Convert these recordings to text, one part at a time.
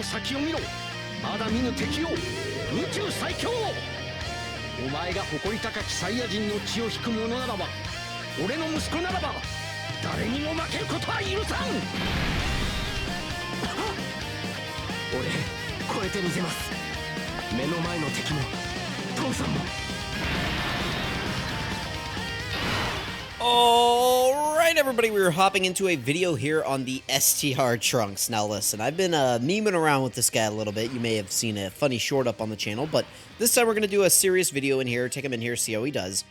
の先を見ろ。まだ見ぬ敵を、宇宙最強。お前が誇り高きサイヤ人の血を引く者ならば、俺の息子ならば誰にも負けることは許さん。俺超えてみせます。目の前の敵も父さんも。Alright everybody, we're hopping into a video here on the STR Trunks. Now listen, I've been memeing around with this guy a little bit. You may have seen a funny short up on the channel, but this time we're going to do a serious video in here, take him in here, see how he does.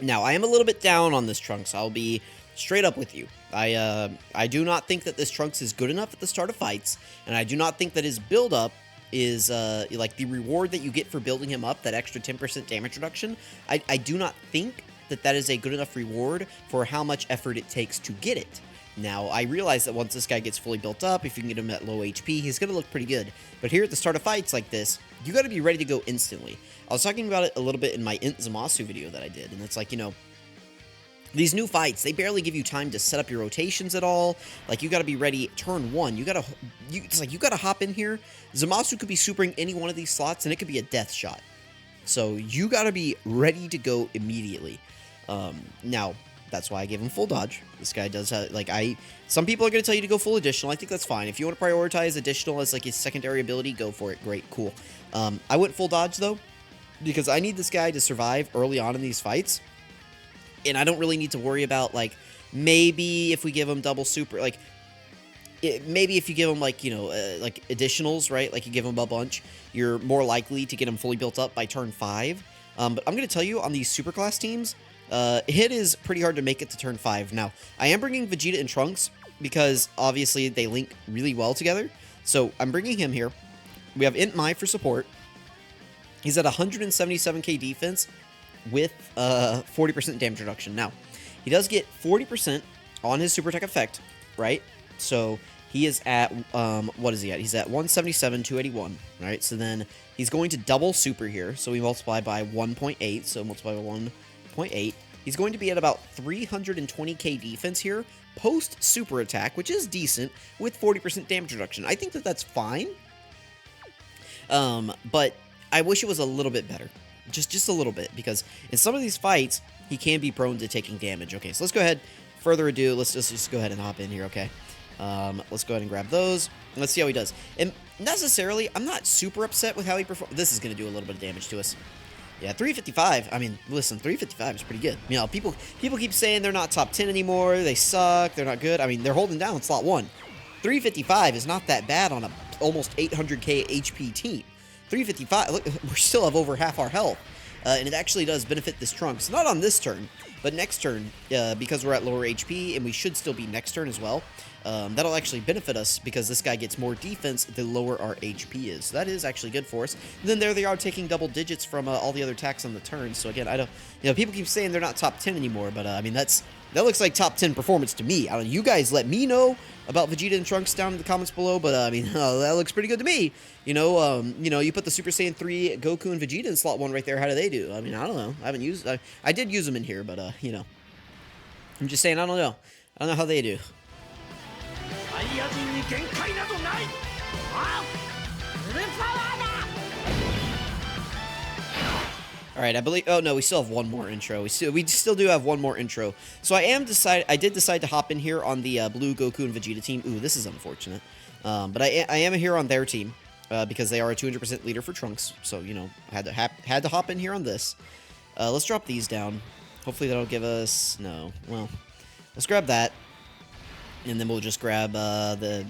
Now, I am a little bit down on this Trunks, I'll be straight up with you. I do not think that this Trunks is good enough at the start of fights, and I do not think that his build-up is, like, the reward that you get for building him up, that extra 10% damage reduction. I do not think that is a good enough reward for how much effort it takes to get it. Now, I realize that once this guy gets fully built up, if you can get him at low HP, he's going to look pretty good. But here at the start of fights like this, you got to be ready to go instantly. I was talking about it a little bit in my ZAMASU video that I did, and it's like, you know, these new fights, they barely give you time to set up your rotations at all. Like, you got to be ready turn one. It's like you got to hop in here. ZAMASU could be supering any one of these slots, and it could be a death shot. So you got to be ready to go immediately. Now, that's why I gave him full dodge. This guy does have, like, some people are going to tell you to go full additional. I think that's fine. If you want to prioritize additional as, like, his secondary ability, go for it. Great, cool. I went full dodge, though, because I need this guy to survive early on in these fights. And I don't really need to worry about, like, maybe if we give him double super, like, maybe if you give him, like, you know, like, additionals, right? Like, you give him a bunch, you're more likely to get him fully built up by turn 5. But I'm going to tell you, on these superclass teams, it is pretty hard to make it to turn 5. Now, I am bringing Vegeta and Trunks because, obviously, they link really well together. So, I'm bringing him here. We have Int Mai for support. He's at 177k defense with 40% damage reduction. Now, he does get 40% on his super attack effect, right? So, he is at, what is he at? He's at 177, 281, right? So, then he's going to double super here. So, we multiply by 1.8. So, multiply by 1.8. He's going to be at about 320k defense here, post super attack, which is decent, with 40% damage reduction. I think that that's fine, but I wish it was a little bit better, just a little bit, because in some of these fights, he can be prone to taking damage. Okay, so let's go ahead, further ado, let's just go ahead and hop in here, okay? Let's go ahead and grab those, let's see how he does. And necessarily, I'm not super upset with how he performs. This is going to do a little bit of damage to us. Yeah, 355, I mean, listen, 355 is pretty good. You know, people keep saying they're not top 10 anymore, they suck, they're not good. I mean, they're holding down slot 1. 355 is not that bad on a almost 800k HP team. 355, look, we still have over half our health. And it actually does benefit this Trunks. Not on this turn, but next turn, because we're at lower HP, and we should still be next turn as well. That'll actually benefit us because this guy gets more defense the lower our HP is. So that is actually good for us. And then there they are taking double digits from all the other attacks on the turn. So again, I don't, you know, people keep saying they're not top 10 anymore, but I mean, that looks like top 10 performance to me. I don't know, you guys let me know about Vegeta and Trunks down in the comments below, but I mean, that looks pretty good to me. You know, you put the Super Saiyan 3 Goku and Vegeta in slot 1 right there. How do they do? I mean, I don't know. I haven't used, I did use them in here, but you know, I'm just saying, I don't know. I don't know how they do. Alright, I believe, oh no, we still have one more intro. We still do have one more intro. So I did decide to hop in here on the blue Goku and Vegeta team. Ooh, this is unfortunate. But I am here on their team, because they are a 200% leader for Trunks. So, you know, had to hop in here on this. Let's drop these down. Hopefully that'll give us, no, well, let's grab that. And then we'll just grab the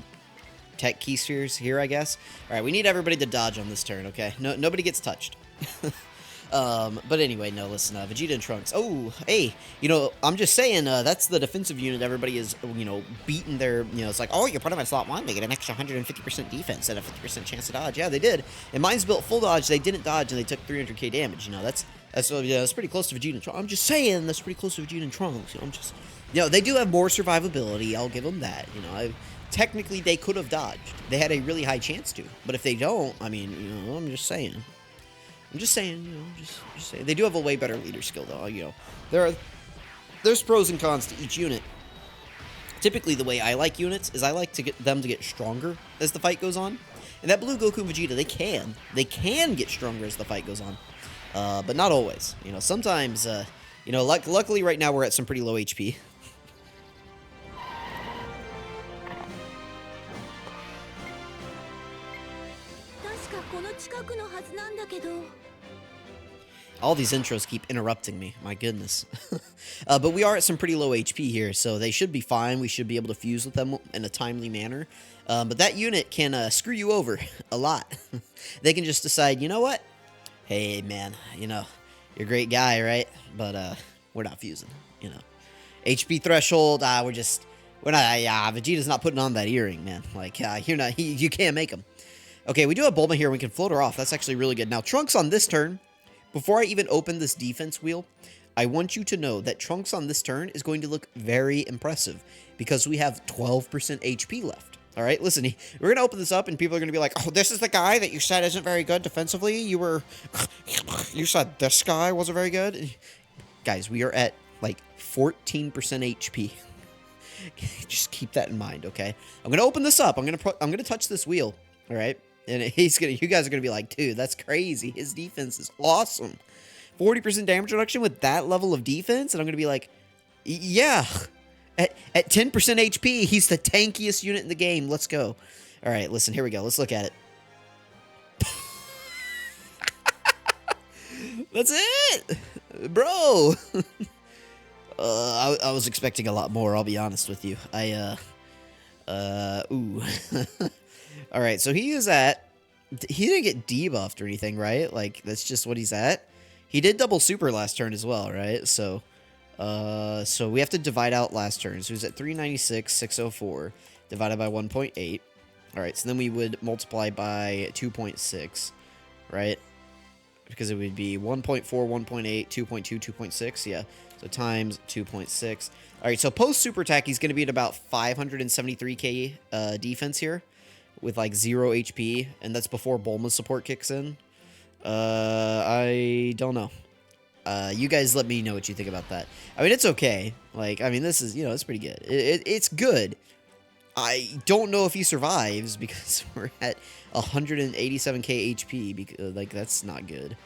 tech key spheres here, I guess. Alright, we need everybody to dodge on this turn, okay? Nobody gets touched. But anyway, no, listen, Vegeta and Trunks. Oh, hey, you know, I'm just saying, that's the defensive unit everybody is, you know, beating their, you know, it's like, oh, you put them at slot 1, they get an extra 150% defense and a 50% chance to dodge. Yeah, they did. And mine's built full dodge, they didn't dodge, and they took 300k damage, you know, that's pretty close to Vegeta and Trunks. I'm just saying, that's pretty close to Vegeta and Trunks, you know, you know, they do have more survivability, I'll give them that, you know, technically they could have dodged. They had a really high chance to, but if they don't, I mean, you know, I'm just saying, you know, just saying. They do have a way better leader skill, though, you know, there's pros and cons to each unit. Typically, the way I like units is I like to get them to get stronger as the fight goes on. And that blue Goku and Vegeta, they can get stronger as the fight goes on, but not always. You know, sometimes, you know, luckily right now we're at some pretty low HP. All these intros keep interrupting me. My goodness. But we are at some pretty low HP here, so they should be fine. We should be able to fuse with them in a timely manner. But that unit can screw you over a lot. They can just decide, you know what? Hey, man, you know, you're a great guy, right? But we're not fusing, you know. HP threshold, we're not, Vegeta's not putting on that earring, man. Like, you can't make him. Okay, we do have Bulma here. We can float her off. That's actually really good. Now, Trunks on this turn, before I even open this defense wheel, I want you to know that Trunks on this turn is going to look very impressive because we have 12% HP left. All right, listen, we're going to open this up and people are going to be like, oh, this is the guy that you said isn't very good defensively. You said this guy wasn't very good. Guys, we are at like 14% HP. Just keep that in mind, okay? I'm going to open this up. I'm going to touch this wheel, all right? And you guys are going to be like, dude, that's crazy. His defense is awesome. 40% damage reduction with that level of defense? And I'm going to be like, yeah. At 10% HP, he's the tankiest unit in the game. Let's go. All right, listen, here we go. Let's look at it. That's it. Bro. I was expecting a lot more, I'll be honest with you. Ooh. Alright, so he didn't get debuffed or anything, right? Like, that's just what he's at. He did double super last turn as well, right? So we have to divide out last turn. So he's at 396, 604, divided by 1.8. Alright, so then we would multiply by 2.6, right? Because it would be 1.4, 1.8, 2.2, 2.6, yeah. So times 2.6. Alright, so post super attack, he's going to be at about 573k defense here, with like 0 HP, and that's before Bulma's support kicks in. I don't know. You guys let me know what you think about that. I mean, it's okay. Like, I mean, this is, you know, it's pretty good. It's good. I don't know if he survives because we're at 187k HP. Because, like, that's not good.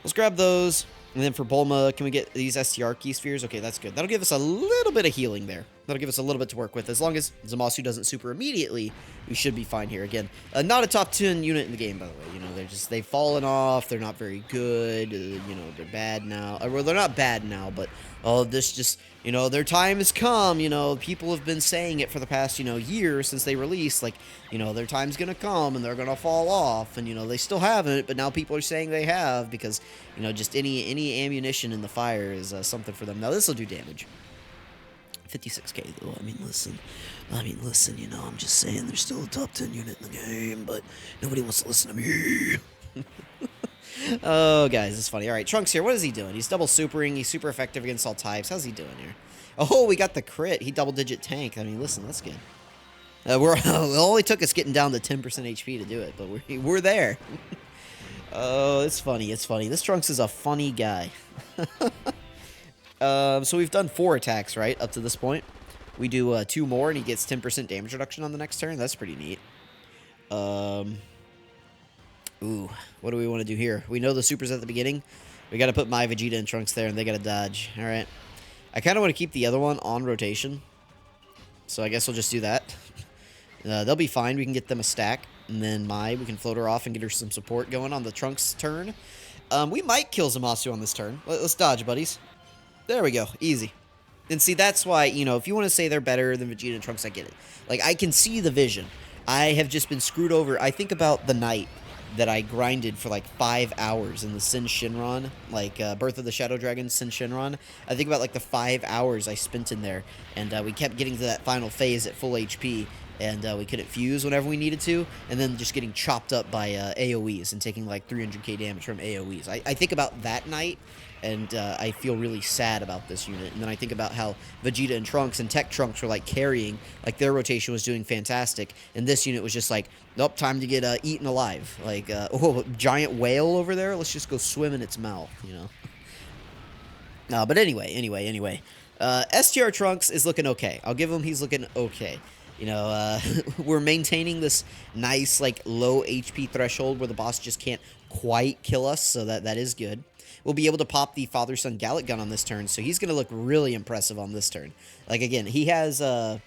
Let's grab those. And then for Bulma, can we get these STR key spheres? Okay, that's good. That'll give us a little bit of healing there. That'll give us a little bit to work with. As long as ZAMASU doesn't super immediately, we should be fine here. Again, not a top 10 unit in the game, by the way. You know, they've fallen off. They're not very good. You know, they're bad now. Well, they're not bad now, but this just, you know, their time has come. You know, people have been saying it for the past, you know, year since they released. Like, you know, their time's gonna come and they're gonna fall off. And, you know, they still haven't, but now people are saying they have because, you know, just any ammunition in the fire is something for them. Now, this will do damage. 56k though. I mean, listen, you know, I'm just saying there's still a top 10 unit in the game, but nobody wants to listen to me. Oh, guys, it's funny. All right, Trunks here. What is he doing? He's double supering. He's super effective against all types. How's he doing here? Oh, we got the crit. He double-digit tank. I mean, listen, that's good. It only took us getting down to 10% HP to do it, but we're there. Oh, it's funny. It's funny. This Trunks is a funny guy. So we've done 4 attacks, right, up to this point. We do 2 more, and he gets 10% damage reduction on the next turn. That's pretty neat. Ooh, what do we want to do here? We know the supers at the beginning. We got to put my Vegeta and Trunks there, and they got to dodge. All right. I kind of want to keep the other one on rotation. So I guess we'll just do that. They'll be fine. We can get them a stack. And then we can float her off and get her some support going on the Trunks turn. We might kill ZAMASU on this turn. Let's dodge, buddies. There we go. Easy. And see, that's why, you know, if you want to say they're better than Vegeta and Trunks, I get it. Like, I can see the vision. I have just been screwed over. I think about the night that I grinded for like 5 hours in the Sin Shinron, like Birth of the Shadow Dragon Sin Shinron. I think about like the 5 hours I spent in there, and we kept getting to that final phase at full HP, and we couldn't fuse whenever we needed to, and then just getting chopped up by AoEs and taking like 300k damage from AoEs. I think about that night, and I feel really sad about this unit. And then I think about how Vegeta and Trunks and Tech Trunks were like carrying, like their rotation was doing fantastic, and this unit was just like, nope, time to get eaten alive. Like, oh, giant whale over there, let's just go swim in its mouth, you know. But anyway. STR Trunks is looking okay. I'll give him, he's looking okay. You know, we're maintaining this nice, like, low HP threshold where the boss just can't quite kill us, so that is good. We'll be able to pop the father-son Gallic gun on this turn, so he's going to look really impressive on this turn. Like, again, he has, so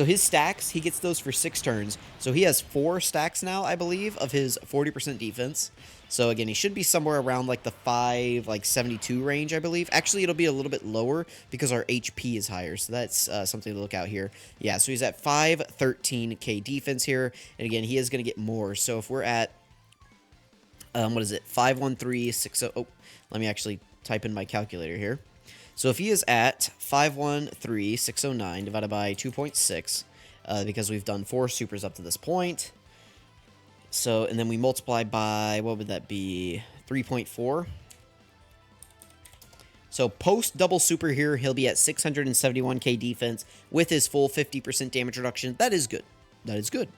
his stacks, he gets those for 6 turns, so he has 4 stacks now, I believe, of his 40% defense. So, again, he should be somewhere around, like, the 572 range, I believe. Actually, it'll be a little bit lower because our HP is higher, so that's something to look out here. Yeah, so he's at 513k defense here, and, again, he is going to get more. So, if we're at, what is it, 51360, oh, let me actually type in my calculator here. So, if he is at 513609 divided by 2.6, because we've done 4 supers up to this point. So, and then we multiply by, what would that be, 3.4. So, post double super here, he'll be at 671k defense with his full 50% damage reduction. That is good. That is good.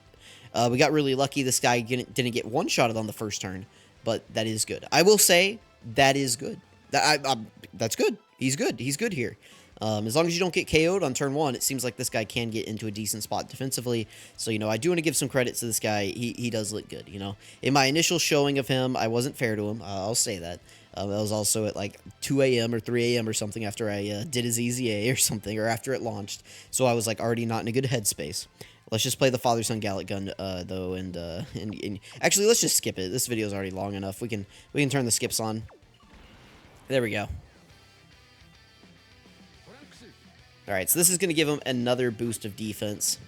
We got really lucky this guy didn't get one-shotted on the first turn, but that is good. I will say, that is good. That's good. He's good. He's good here. As long as you don't get KO'd on turn 1, it seems like this guy can get into a decent spot defensively. So, you know, I do want to give some credit to this guy. He does look good, you know. In my initial showing of him, I wasn't fair to him. I'll say that. That was also at like 2 a.m. or 3 a.m. or something after I did his EZA or something, or after it launched. So I was like already not in a good headspace. Let's just play the father-son Gallic gun, though, and actually, let's just skip it. This video is already long enough. We can turn the skips on. There we go. Alright, so this is going to give him another boost of defense.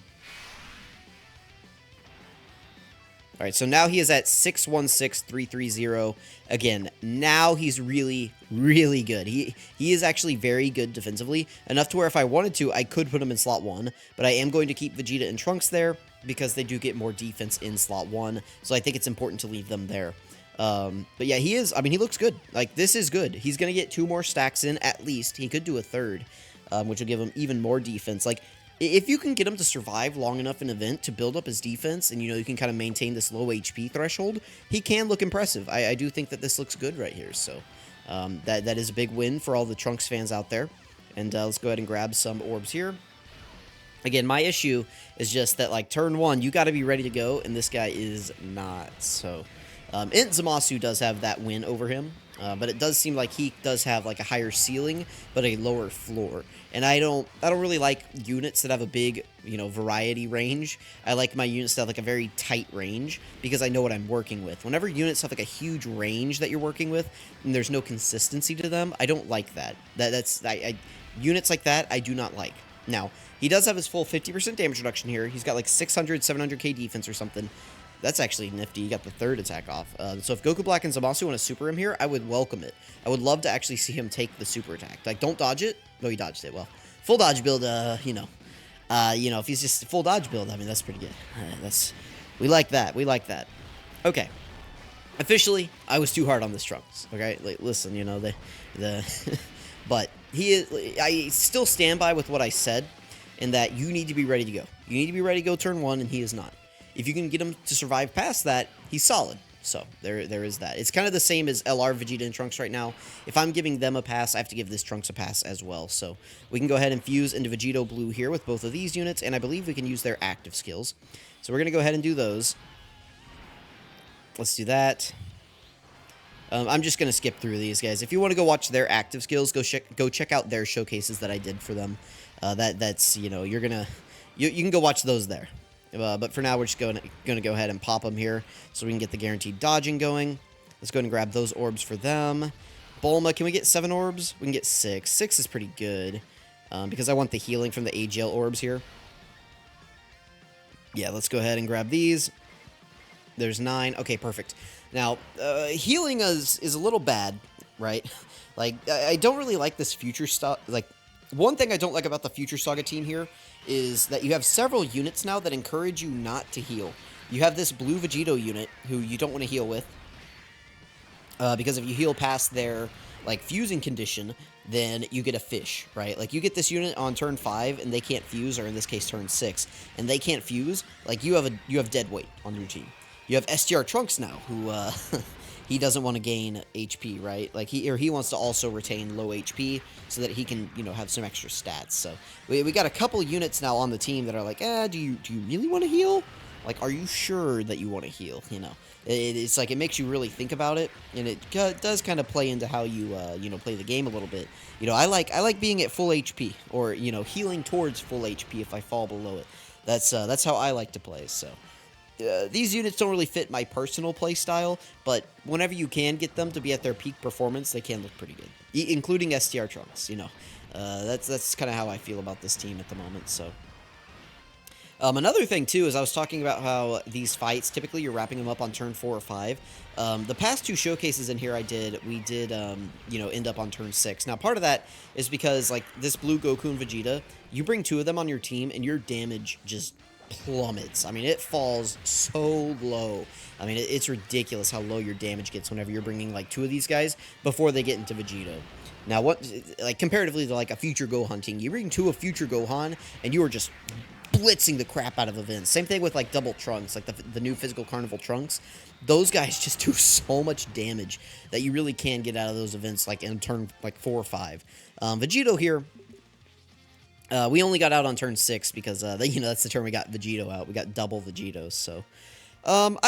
Alright, so now he is at 616330. Again, now he's really, really good. He is actually very good defensively. Enough to where if I wanted to, I could put him in slot 1. But I am going to keep Vegeta and Trunks there because they do get more defense in slot 1. So I think it's important to leave them there. But yeah, he is, I mean, he looks good. Like, this is good. He's going to get 2 more stacks in at least. He could do a third. Which will give him even more defense. Like, if you can get him to survive long enough in an event to build up his defense, and, you know, you can kind of maintain this low HP threshold, he can look impressive. I do think that this looks good right here, so that is a big win for all the Trunks fans out there. And let's go ahead and grab some orbs here. Again, my issue is just that, like, turn 1, you got to be ready to go, and this guy is not, so... ZAMASU does have that win over him, but it does seem like he does have like a higher ceiling, but a lower floor. And I don't really like units that have a big, you know, variety range. I like my units to have like a very tight range because I know what I'm working with. Whenever units have like a huge range that you're working with and there's no consistency to them, I don't like that. Units like that I do not like. Now, he does have his full 50% damage reduction here. He's got like 600, 700k defense or something. That's actually nifty. You got the third attack off. So if Goku Black and ZAMASU want to super him here, I would welcome it. I would love to actually see him take the super attack. Like, don't dodge it. No, he dodged it. Well, full dodge build, you know, if he's just full dodge build, I mean, that's pretty good. We like that. We like that. Okay. Officially, I was too hard on this Trunks. Okay, like, listen, you know, but I still stand by with what I said, in that you need to be ready to go. You need to be ready to go turn 1, and he is not. If you can get him to survive past that, he's solid. So, there is that. It's kind of the same as LR, Vegeta, and Trunks right now. If I'm giving them a pass, I have to give this Trunks a pass as well. So, we can go ahead and fuse into Vegito Blue here with both of these units, and I believe we can use their active skills. So, we're going to go ahead and do those. Let's do that. I'm just going to skip through these guys. If you want to go watch their active skills, go check out their showcases that I did for them. That's, you know, you can go watch those there. But for now, we're just going to go ahead and pop them here so we can get the guaranteed dodging going. Let's go ahead and grab those orbs for them. Bulma, can we get 7 orbs? We can get 6. 6 is pretty good because I want the healing from the AGL orbs here. Yeah, let's go ahead and grab these. There's 9. Okay, perfect. Now, healing is a little bad, right? Like, I don't really like this Future stuff. Like, one thing I don't like about the Future Saga team here is that you have several units now that encourage you not to heal. You have this blue Vegito unit who you don't want to heal with because if you heal past their like fusing condition, then you get a fish, right? Like you get this unit on turn 5 and they can't fuse, or in this case turn 6, and they can't fuse. Like you have dead weight on your team. You have STR Trunks now, who he doesn't want to gain HP, right? Like he wants to also retain low HP so that he can, you know, have some extra stats. So we got a couple units now on the team that are like, do you really want to heal? Like, are you sure that you want to heal? You know, it's like it makes you really think about it, and it does kind of play into how you you know, play the game a little bit. You know, I like being at full HP, or, you know, healing towards full HP if I fall below it. That's how I like to play. So these units don't really fit my personal play style, but whenever you can get them to be at their peak performance, they can look pretty good, including STR Trunks. You know, that's kind of how I feel about this team at the moment. So. Another thing, too, is I was talking about how these fights, typically you're wrapping them up on turn 4 or 5. The past 2 showcases in here we did, you know, end up on turn 6. Now, part of that is because, like, this blue Goku and Vegeta, you bring 2 of them on your team, and your damage just plummets. I mean, it falls so low. I mean, it's ridiculous how low your damage gets whenever you're bringing, like, 2 of these guys before they get into Vegito. Now, like, comparatively to, like, a Future Gohan team, you bring 2 of Future Gohan, and you are just blitzing the crap out of events. Same thing with, like, double Trunks, like the new physical carnival Trunks. Those guys just do so much damage that you really can get out of those events, like, in turn, like, 4 or 5. Vegito here, we only got out on turn 6 because, you know, that's the turn we got Vegito out. We got double Vegitos, so. I'll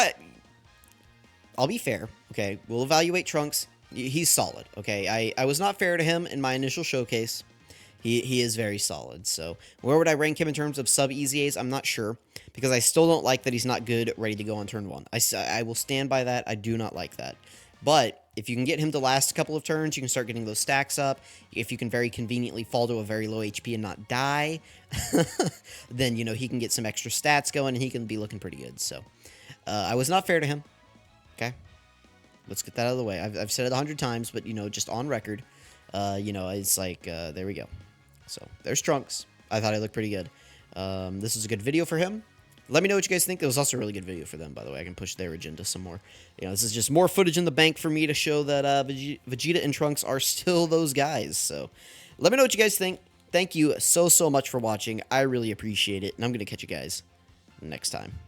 be fair, okay? We'll evaluate Trunks. He's solid, okay? I was not fair to him in my initial showcase. He is very solid, so where would I rank him in terms of sub-EZAs? I'm not sure, because I still don't like that he's not good ready to go on turn 1. I will stand by that. I do not like that. But if you can get him to last a couple of turns, you can start getting those stacks up. If you can very conveniently fall to a very low HP and not die, then, you know, he can get some extra stats going, and he can be looking pretty good. So I was not fair to him, okay? Let's get that out of the way. I've said it 100 times, but, you know, just on record, you know, it's like, there we go. So, there's Trunks. I thought he looked pretty good. This is a good video for him. Let me know what you guys think. It was also a really good video for them, by the way. I can push their agenda some more. You know, this is just more footage in the bank for me to show that Vegeta and Trunks are still those guys. So, let me know what you guys think. Thank you so much for watching. I really appreciate it, and I'm going to catch you guys next time.